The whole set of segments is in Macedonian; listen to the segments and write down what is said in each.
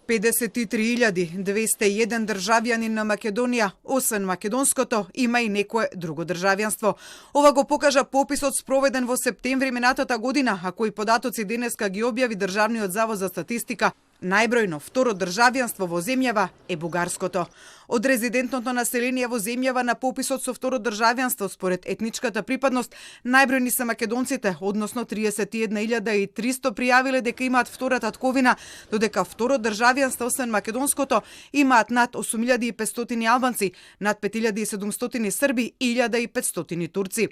53.201 државјани на Македонија, освен македонското, има и некое друго државјанство. Ова го покажа пописот спроведен во септември минатата година, а кои податоци денеска ги објави Државниот завод за статистика. Најбројно второ државјанство во земјава е бугарското. Од резидентното население во земјава на пописот со второ државјанство според етничката припадност, најбројни се македонците, односно 31.300 пријавиле дека имаат втора татковина, додека второ државјанство освен македонското имаат над 8.500 албанци, над 5.700 срби и 1.500 турци.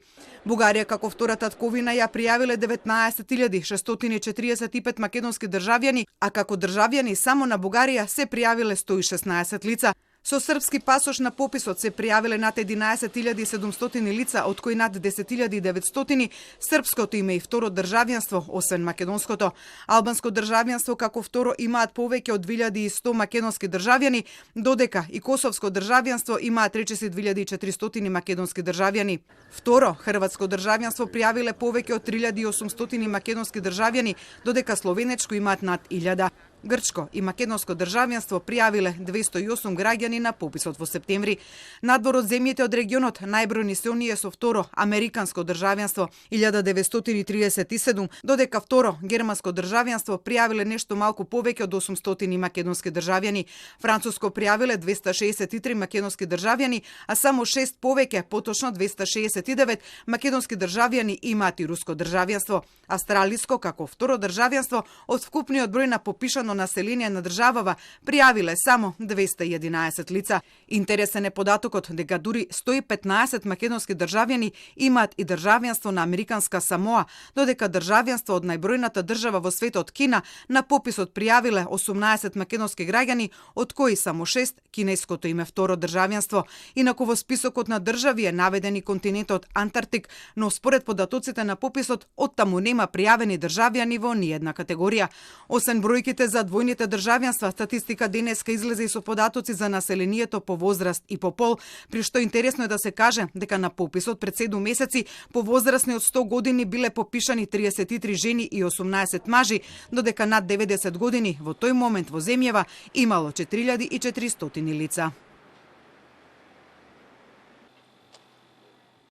Бугарија како втора татковина ја пријавиле 19.645 македонски државјани, а како државјани само на Бугарија се пријавиле 116 лица. Со српски пасош на пописот се пријавиле над 11.700 лица, од кои над 10.900 српското има и второ државјанство, освен македонското. Албанско државјанство како второ имаат повеќе од 2100 македонски државјани, додека и косовско државјанство имаат речиси 2400 македонски државјани. Второ, хрватско државјанство пријавиле повеќе од 3800 македонски државјани, додека словенечко имаат над 1000. Грчко и македонско државјанство пријавиле 208 граѓани на пописот во септември. Надвор од земјите од регионот, најбројни се оние со второ американско државјанство 1937, додека второ германско државјанство пријавиле нешто малку повеќе од 800 македонски државјани. Француско пријавиле 263 македонски државјани, а само 6 повеќе, поточно 269 македонски државјани имаат и руско државјанство. Австралиско како второ државјанство од вкупниот број на попишано население на државава пријавиле само 211 лица. Интересен е податокот дека дури 115 македонски државјани имаат и државјанство на американска Самоа, додека државјанство од најбројната држава во светот Кина на пописот пријавиле 18 македонски граѓани, од кои само 6 кинеското име второ државјанство. Инаку во списокот на држави е наведен и континентот Антарктик, но според податоците на пописот оттаму нема пријавени државјани во ниедна категорија. Освен бројките за двојните државјанства, статистика денеска излезе и со податоци за населението по возраст и по пол, при што интересно е да се каже дека на пописот пред 7 месеци повозрасни од 100 години биле попишани 33 жени и 18 мажи, додека над 90 години во тој момент во земјава имало 4400 лица.